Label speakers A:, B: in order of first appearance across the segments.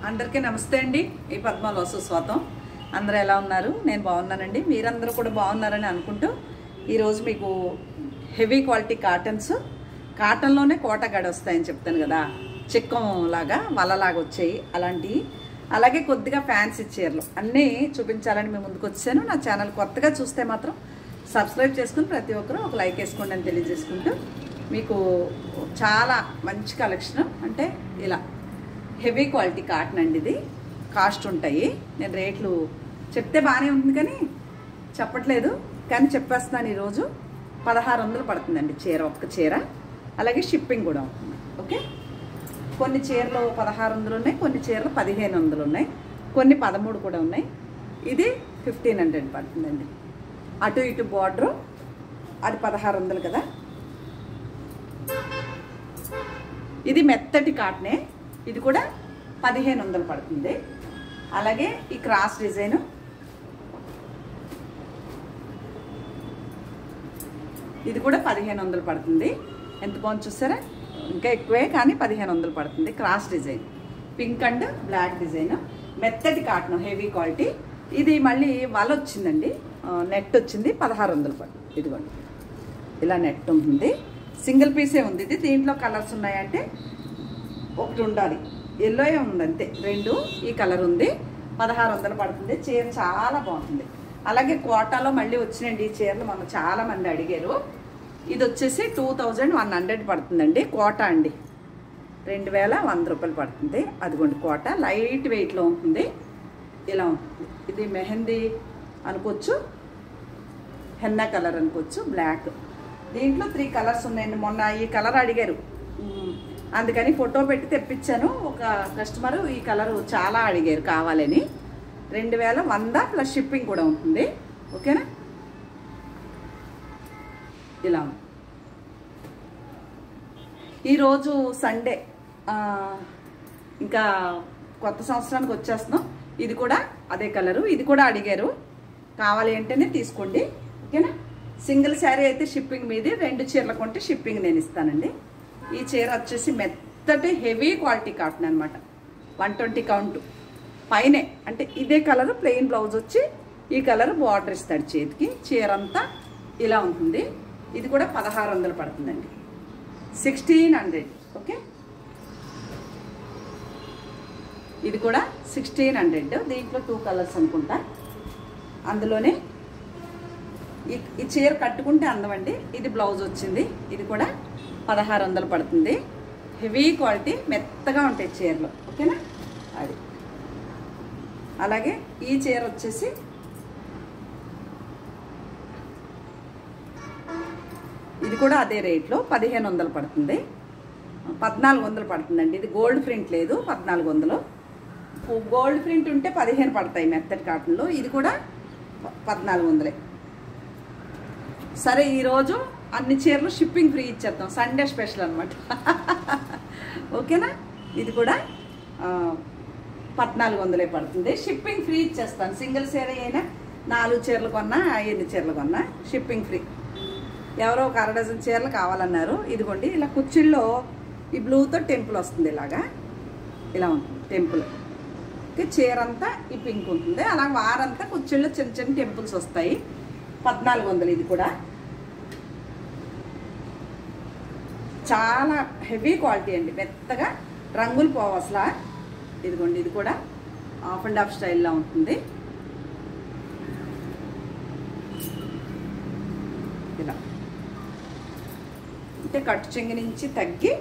A: అందరికీ నమస్తే అండి. ఈ పద్మలో సుస్వాగతం. అందరూ ఎలా ఉన్నారు? నేను బాగున్నానండి. మీరందరూ కూడా బాగున్నారని అనుకుంటూ ఈరోజు మీకు హెవీ క్వాలిటీ కాటన్లోనే కోట గడ వస్తాయని చెప్తాను కదా. చిక్కం లాగా వలలాగా వచ్చాయి అలాంటివి. అలాగే కొద్దిగా ఫ్యాన్సీ చీరలు అన్నీ చూపించాలని మేము ముందుకు వచ్చాను. నా ఛానల్ కొత్తగా చూస్తే మాత్రం సబ్స్క్రైబ్ చేసుకుని ప్రతి ఒక్కరూ ఒక లైక్ వేసుకోండి అని తెలియజేసుకుంటూ మీకు చాలా మంచి కలెక్షన్. అంటే ఇలా హెవీ క్వాలిటీ కాటన్ అండి. ఇది కాస్ట్ ఉంటాయి. నేను రేట్లు చెప్తే బాగానే ఉంటుంది కానీ చెప్పట్లేదు, కానీ చెప్పేస్తున్నాను. ఈరోజు 1600 పడుతుందండి చీర, ఒక్క చీర. అలాగే షిప్పింగ్ కూడా ఉంటుంది. ఓకే, కొన్ని చీరలు 1600 ఉన్నాయి, కొన్ని చీరలు 1500 ఉన్నాయి, కొన్ని 13 కూడా ఉన్నాయి. ఇది 1500 పడుతుందండి. అటు ఇటు బార్డరు అది 1600 కదా. ఇది మెత్తటి కాటనే, ఇది కూడా 1500 పడుతుంది. అలాగే ఈ క్రాస్ డిజైన్ ఇది కూడా 1500 పడుతుంది. ఎంత బాగుంది చూసారా, ఇంకా ఎక్కువే కానీ 1500 పడుతుంది. Cross design pink and black design, మెత్తటి కాటన్, హెవీ క్వాలిటీ. ఇది మళ్ళీ వల వచ్చిందండి, నెట్ వచ్చింది, 1600 పడుతుంది. ఇదిగోండి ఇలా నెట్ ఉంటుంది, సింగిల్ పీసే ఉంది. ఇది దీంట్లో కలర్స్ ఉన్నాయంటే ఒకటి ఉండాలి, ఎల్లోయే ఉంది అంతే. రెండు ఈ కలర్ ఉంది, 1600 పడుతుంది. చీర చాలా బాగుంటుంది. అలాగే కోటాలో మళ్ళీ వచ్చినండి ఈ చీరలు, మన చాలా మంది అడిగారు. ఇది వచ్చేసి 2100 పడుతుందండి. కోట అండి 2100 రూపాయలు పడుతుంది. అదిగోండి కోట, లైట్ వెయిట్లో ఉంటుంది. ఇలా ఉంటుంది. ఇది మెహందీ అనుకోవచ్చు, హెన్నా కలర్ అనుకోవచ్చు, బ్లాక్. దీంట్లో 3 కలర్స్ ఉన్నాయండి. మొన్న ఈ కలర్ అడిగారు, అందుకని ఫోటో పెట్టి తెప్పించాను. ఒక కస్టమరు ఈ కలరు చాలా అడిగారు కావాలని. 2100 ప్లస్ షిప్పింగ్ కూడా ఉంటుంది. ఓకేనా, ఇలా ఈరోజు సండే, ఇంకా కొత్త సంవత్సరానికి వచ్చేస్తున్నాం. ఇది కూడా అదే కలరు, ఇది కూడా అడిగారు. కావాలి అంటేనే తీసుకోండి. ఓకేనా, సింగిల్ శారీ అయితే షిప్పింగ్ మీది, 2 చీరలు కొంటే షిప్పింగ్ నేను ఇస్తానండి. ఈ చీర వచ్చేసి మెత్తటి హెవీ క్వాలిటీ కాటన్ అనమాట. 120 కౌంట్ పైనే. అంటే ఇదే కలర్ ప్లెయిన్ బ్లౌజ్ వచ్చి ఈ కలర్ బార్డర్ ఇస్తాడు చేతికి. చీర అంతా ఇలా ఉంటుంది. ఇది కూడా 1600 పడుతుందండి, 1600. ఓకే, ఇది కూడా 1600. దీంట్లో 2 కలర్స్ అనుకుంటా. అందులోనే ఈ చీర కట్టుకుంటే అందమండి. ఇది బ్లౌజ్ వచ్చింది. ఇది కూడా 1600 పడుతుంది. హెవీ క్వాలిటీ, మెత్తగా ఉంటాయి చీరలు. ఓకేనా, అది. అలాగే ఈ చీర వచ్చేసి ఇది కూడా అదే రేట్లో 1500 పడుతుంది. 1400 పడుతుందండి. ఇది గోల్డ్ ప్రింట్ లేదు, 1400. గోల్డ్ ప్రింట్ ఉంటే 15 పడతాయి మెత్తటి కాటన్లో. ఇది కూడా 1400. సరే, ఈరోజు అన్ని చీరలు షిప్పింగ్ ఫ్రీ ఇచ్చేద్దాం, సండే స్పెషల్ అనమాట. ఓకేనా, ఇది కూడా 1400 పడుతుంది. షిప్పింగ్ ఫ్రీ ఇచ్చేస్తాను. సింగిల్ చీర అయినా 4 చీరలు కొన్నా 5 చీరలు కొన్నా షిప్పింగ్ ఫ్రీ. ఎవరో ఒక 1/2 డజన్ చీరలు కావాలన్నారు. ఇదిగోండి ఇలా కుర్చీల్లో ఈ బ్లూతో టెంపుల్ వస్తుంది, ఇలాగా ఇలా ఉంటుంది టెంపుల్. చీర అంతా ఈ పింక్ ఉంటుంది. అలా వారంతా కుర్చీల్లో చిన్న చిన్న టెంపుల్స్ వస్తాయి. 1400. ఇది కూడా చాలా హెవీ క్వాలిటీ అండి, మెత్తగా, రంగులు పోవు అసలు. ఇదిగోండి ఇది కూడా హాఫ్ అండ్ హాఫ్ స్టైల్లో ఉంటుంది. ఇలా అంటే కట్టు చెంగు నుంచి తగ్గి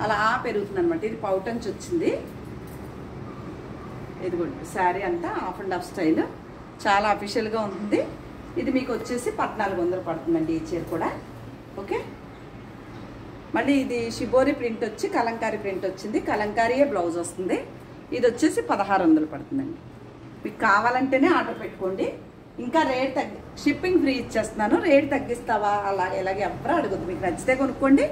A: అలా పెరుగుతుంది అనమాట. ఇది పౌటంచి వచ్చింది. ఇదిగోండి శారీ అంతా హాఫ్ అండ్ హాఫ్ స్టైల్, చాలా అఫీషియల్గా ఉంటుంది. ఇది మీకు వచ్చేసి 1400 పడుతుందండి ఈ చీర కూడా. ఓకే, మళ్ళీ ఇది షిబోరి ప్రింట్ వచ్చి కలంకారీ ప్రింట్ వచ్చింది. కలంకారీయే బ్లౌజ్ వస్తుంది. ఇది వచ్చేసి 1600 పడుతుందండి. మీకు కావాలంటేనే ఆర్డర్ పెట్టుకోండి. ఇంకా రేట్ షిప్పింగ్ ఫ్రీ ఇచ్చేస్తున్నాను. రేట్ తగ్గిస్తావా అలా ఎలాగే ఎవ్వరూ అడుగుద్దు. మీకు నచ్చితే కొనుక్కోండి,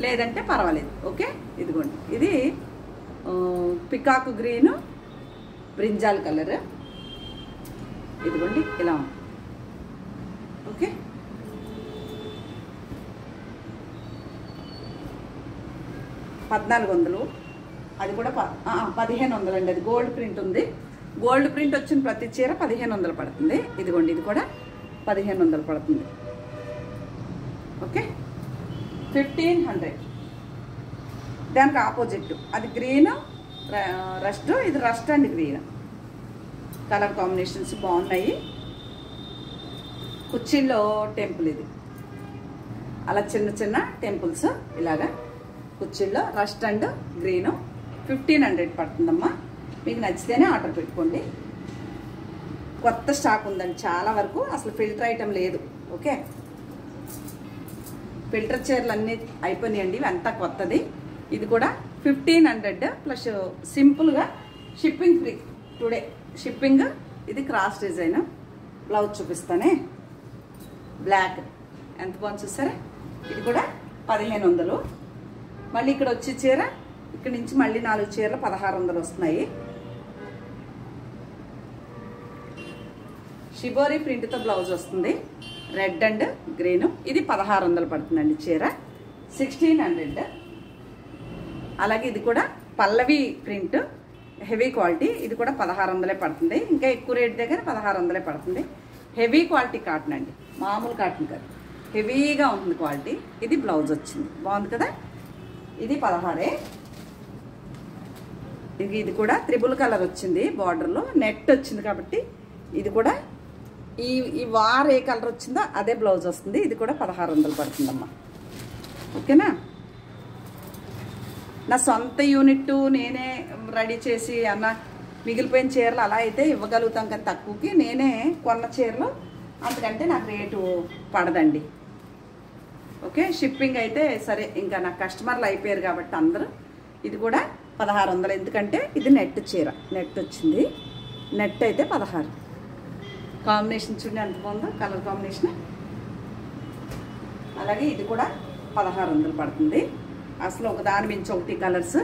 A: లేదంటే పర్వాలేదు. ఓకే, ఇదిగోండి ఇది పికాకు గ్రీను, బ్రింజాల్ కలర్. ఇదిగోండి ఇలా ఉంది. ఓకే, 1400 అది కూడా 1500 అండి. అది గోల్డ్ ప్రింట్ ఉంది. గోల్డ్ ప్రింట్ వచ్చిన ప్రతి చీర 1500 పడుతుంది. ఇదిగోండి ఇది కూడా 1500 పడుతుంది. ఓకే 1500. దానికి ఆపోజిట్ అది గ్రీన్ రస్ట్, ఇది rust and green colour combinations బాగున్నాయి. కుర్చీల్లో టెంపుల్ ఇది అలా చిన్న చిన్న టెంపుల్స్ ఇలాగా కుర్చీల్లో రస్ట్ అండ్ గ్రీన్ 1500 పడుతుందమ్మా. మీకు నచ్చితేనే ఆర్డర్ పెట్టుకోండి. కొత్త స్టాక్ ఉందండి చాలా వరకు, అసలు ఫిల్టర్ ఐటమ్ లేదు. ఓకే ఫిల్టర్ చీరలు అన్నీ అయిపోయినాయండి, ఇవి అంతా కొత్తది. ఇది కూడా 1500 ప్లస్ సింపుల్గా షిప్పింగ్ ఫ్రీ టుడే షిప్పింగ్. ఇది క్రాస్ డిజైన్. బ్లౌజ్ చూపిస్తానే బ్లాక్ ఎంత బాగుంది చూసారా. ఇది కూడా 1500. మళ్ళీ ఇక్కడ వచ్చే చీర ఇక్కడ నుంచి మళ్ళీ 4 చీరలు 1600 వస్తున్నాయి. షిబోరి ప్రింట్తో బ్లౌజ్ వస్తుంది రెడ్ అండ్ గ్రీన్. ఇది 1600 పడుతుందండి చీర 1600. అలాగే ఇది కూడా పల్లవి ప్రింట్ హెవీ క్వాలిటీ. ఇది కూడా 1600 పడుతుంది. ఇంకా ఎక్కువ రేట్ దగ్గర 1600 పడుతుంది. హెవీ క్వాలిటీ కాటన్ అండి, మామూలు కాటన్ కాదు, హెవీగా ఉంటుంది క్వాలిటీ. ఇది బ్లౌజ్ వచ్చింది బాగుంది కదా. ఇది 16. ఇది కూడా త్రిబుల్ కలర్ వచ్చింది, బార్డర్లో నెట్ వచ్చింది కాబట్టి ఇది కూడా ఈ వార్ ఏ కలర్ వచ్చిందో అదే బ్లౌజ్ వస్తుంది. ఇది కూడా 1600 పడుతుందమ్మా. ఓకేనా. నా సొంత యూనిట్ నేనే రెడీ చేసి అన్న మిగిలిపోయిన చీరలు అలా అయితే ఇవ్వగలుగుతాం కానీ తక్కువకి నేనే కొన్న చీరలు అంతకంటే నాకు రేటు పడదండి. ఓకే షిప్పింగ్ అయితే సరే ఇంకా నాకు కస్టమర్లు అయిపోయారు కాబట్టి అందరూ. ఇది కూడా 1600 ఎందుకంటే ఇది నెట్ చీర, నెట్ వచ్చింది. నెట్ అయితే 16. కాంబినేషన్ చూడండి ఎంత బాగుందో కలర్ కాంబినేషన్. అలాగే ఇది కూడా 1600 పడుతుంది. అసలు ఒక దాని మించి ఒకటి కలర్స్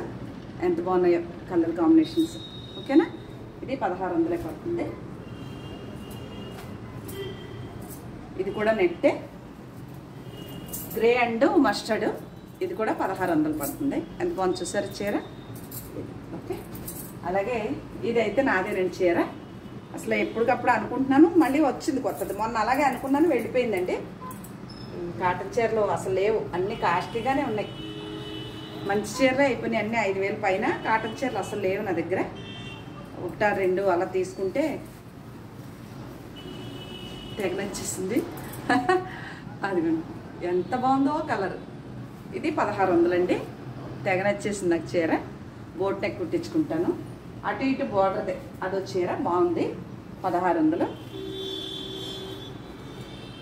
A: ఎంత బాగున్నాయో కలర్ కాంబినేషన్స్. ఓకేనా. ఇది 1600 పడుతుంది. ఇది కూడా నెట్టే గ్రే అండ్ మస్టర్డ్. ఇది కూడా 1600 పడుతుంది. ఎంత బాగుంది చూసారు చీర. ఓకే అలాగే ఇదైతే నాదేనండి చీర. అసలు ఎప్పటికప్పుడు అనుకుంటున్నాను, మళ్ళీ వచ్చింది కొత్తది. మొన్న అలాగే అనుకున్నాను వెళ్ళిపోయిందండి. కాటన్ చీరలు అసలు లేవు, అన్నీ కాస్ట్లీగానే ఉన్నాయి. మంచి చీరలే అయిపోయినాయి అన్నీ 5000 పైన. కాటన్ చీరలు అసలు లేవు నా దగ్గర. 1 2 అలా తీసుకుంటే తెగ నచ్చేసింది. అదిగోండి ఎంత బాగుందో కలర్. ఇది 1600 అండి. తెగ నచ్చేసింది నాకు చీర. బోట్ నెక్ కుట్టించుకుంటాను. అటు ఇటు బోర్డర్దే అదో చీర బాగుంది 1600.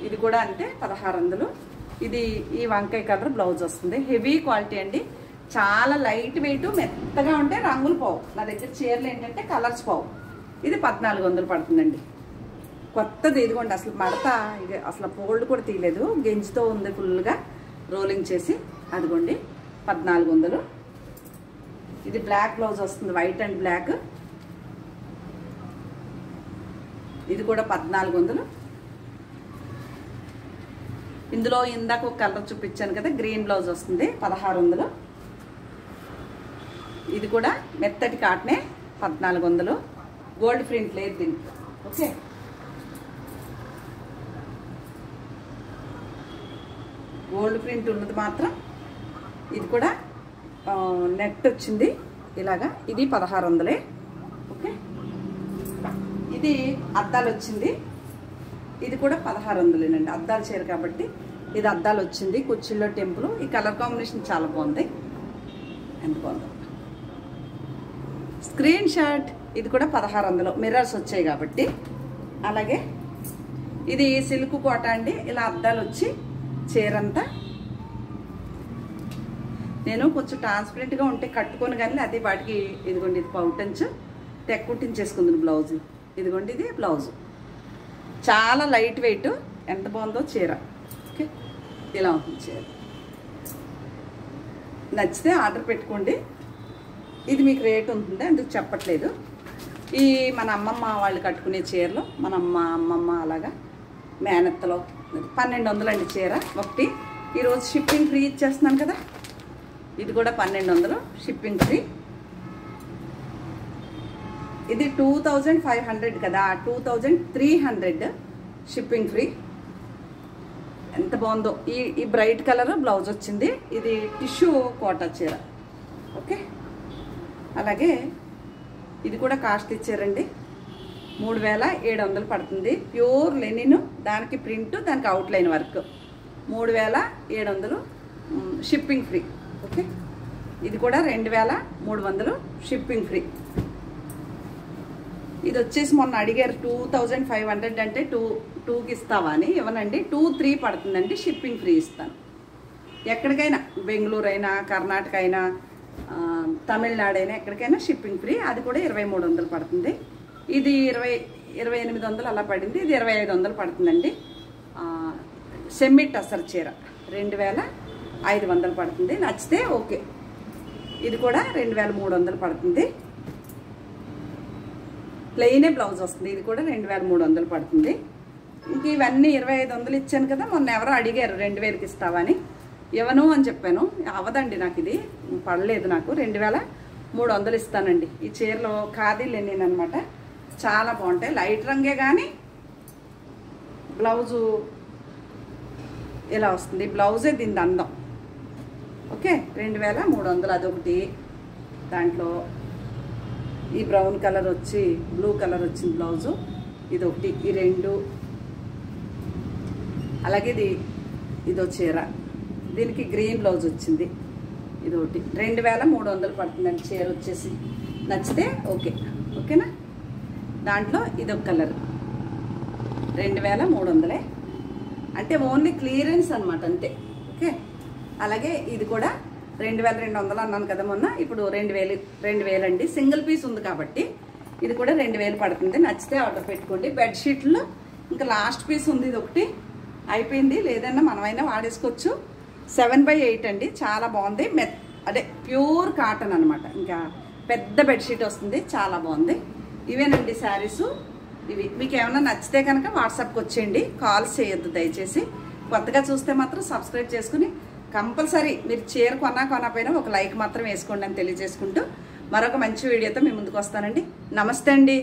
A: ఇది కూడా అంతే 1600. ఇది ఈ వంకాయ కలర్ బ్లౌజ్ వస్తుంది. హెవీ క్వాలిటీ అండి, చాలా లైట్ వెయిట్, మెత్తగా ఉంటే రంగులు పోవు. నా దగ్గర చీరలు ఏంటంటే కలర్స్ పోవు. ఇది 1400 పడుతుందండి. కొత్తది ఇదిగోండి. అసలు మడత ఇది అసలు ఫోల్డ్ కూడా తీయలేదు, గెంజితో ఉంది ఫుల్గా రోలింగ్ చేసి. అదిగోండి 1400. ఇది బ్లాక్ బ్లౌజ్ వస్తుంది, వైట్ అండ్ బ్లాక్. ఇది కూడా 1400. ఇందులో ఇందాక ఒక కలర్ చూపించాను కదా గ్రీన్ బ్లౌజ్ వస్తుంది 1600. ఇది కూడా మెత్తటి కాటనే 1400. గోల్డ్ ప్రింట్ లేదు దీనికి. ఓకే గోల్డ్ ప్రింట్ ఉన్నది మాత్రం. ఇది కూడా నెట్ వచ్చింది ఇలాగా. ఇది 1600. ఓకే ఇది అద్దాలు వచ్చింది. ఇది కూడా 1600 అద్దాల చీర కాబట్టి ఇది అద్దాలు వచ్చింది. కుర్చీల్లో టెంపుల్. ఈ కలర్ కాంబినేషన్ చాలా బాగుంది. ఎంత బాగుంది స్క్రీన్ షాట్. ఇది కూడా 1600 మిర్రర్స్ వచ్చాయి కాబట్టి. అలాగే ఇది సిల్క్ కోట అండి. ఇలా అద్దాలు వచ్చి చీరంతా నేను కొంచెం ట్రాన్స్పరెంట్గా ఉంటే కట్టుకొని కానీ అది వాటికి. ఇదిగోండి ఇది పౌటంచు తెక్క కుట్టించేసుకుంది బ్లౌజ్. ఇదిగోండి ఇది బ్లౌజ్. చాలా లైట్ వెయిట్. ఎంత బాగుందో చీర. ఓకే ఇలా ఉంటుంది చీర. నచ్చితే ఆర్డర్ పెట్టుకోండి. ఇది మీకు రేట్ ఉంటుంది అందుకు చెప్పట్లేదు. ఈ మన అమ్మమ్మ వాళ్ళు కట్టుకునే చీరలు మన అమ్మమ్మ అలాగా మేనత్తలో 1200 అండి చీర ఒకటి. ఈరోజు షిప్పింగ్ ఫ్రీ ఇచ్చేస్తున్నాను కదా. ఇది కూడా 1200 షిప్పింగ్ ఫ్రీ. ఇది 2500 కదా, 2300 షిప్పింగ్ ఫ్రీ. ఎంత బాగుందో. ఈ బ్రైట్ కలర్ బ్లౌజ్ వచ్చింది. ఇది టిష్యూ కోటా చీర. ఓకే, అలాగే ఇది కూడా కాస్ట్ ఇచ్చారండి. 3700 పడుతుంది. ప్యూర్ లెనిన్, దానికి ప్రింట్, దానికి outline work. 3700 shipping free. Okay, ఇది కూడా 2300 షిప్పింగ్ ఫ్రీ. ఇది వచ్చేసి మొన్న అడిగారు 2500 అంటే 2కి ఇస్తావా అని. ఇవ్వనండి, 2-3 పడుతుందండి, షిప్పింగ్ ఫ్రీ ఇస్తాను. ఎక్కడికైనా, బెంగళూరు అయినా, కర్ణాటక అయినా, తమిళనాడు అయినా, ఎక్కడికైనా షిప్పింగ్ ఫ్రీ. అది కూడా 2300 పడుతుంది. ఇది 2800 అలా పడింది. ఇది 2500 పడుతుందండి. సెమీ టసర్ చీర 2500 పడుతుంది. నచ్చితే ఓకే. ఇది కూడా 2300 పడుతుంది. ప్లెయినే బ్లౌజ్ వస్తుంది. ఇది కూడా 2300 పడుతుంది. ఇంక ఇవన్నీ 2500 ఇచ్చాను కదా. మొన్న ఎవరో అడిగారు 2000కి ఇస్తావా అని. ఇవ్వను అని చెప్పాను. అవ్వదండి, నాకు ఇది పడలేదు. నాకు 2300 ఇస్తానండి. ఈ చీరలో ఖాదీ లెనిన్ అనమాట. చాలా బాగుంటాయి. లైట్ రంగే కానీ బ్లౌజు ఇలా వస్తుంది. బ్లౌజే దీని అందం. ఓకే, 2300 అదొకటి. దాంట్లో ఈ బ్రౌన్ కలర్ వచ్చి బ్లూ కలర్ వచ్చింది బ్లౌజు. ఇది ఒకటి, ఈ 2. అలాగే ఇదో చీర, దీనికి గ్రీన్ బ్లౌజ్ వచ్చింది. ఇది ఒకటి 2300 పడుతుందండి చీర వచ్చేసి. నచ్చితే ఓకే. ఓకేనా. దాంట్లో ఇదొక కలర్ 2300 అంటే ఓన్లీ క్లియరెన్స్ అనమాట, అంతే. ఓకే, అలాగే ఇది కూడా 2200 అన్నాను కదా మొన్న. ఇప్పుడు 2000 అండి. సింగిల్ పీస్ ఉంది కాబట్టి ఇది కూడా 2000 పడుతుంది. నచ్చితే ఆర్డర్ పెట్టుకోండి. బెడ్షీట్లో ఇంకా లాస్ట్ పీస్ ఉంది. ఇది ఒకటి అయిపోయింది. లేదన్నా మనమైనా వాడేసుకోవచ్చు. 7/8 అండి. చాలా బాగుంది. అదే ప్యూర్ కాటన్ అనమాట. ఇంకా పెద్ద బెడ్షీట్ వస్తుంది. చాలా బాగుంది. ఇవేనండి శారీసు. ఇవి మీకు ఏమైనా నచ్చితే కనుక వాట్సాప్కి వచ్చేయండి. కాల్స్ చేయొద్దు దయచేసి. కొత్తగా చూస్తే మాత్రం సబ్స్క్రైబ్ చేసుకుని కంపల్సరీ మీరు చీర కొనకపోయినా ఒక లైక్ మాత్రం వేసుకోండి అని తెలియజేసుకుంటూ మరొక మంచి వీడియోతో మీ ముందుకు వస్తానండి. నమస్తే అండి.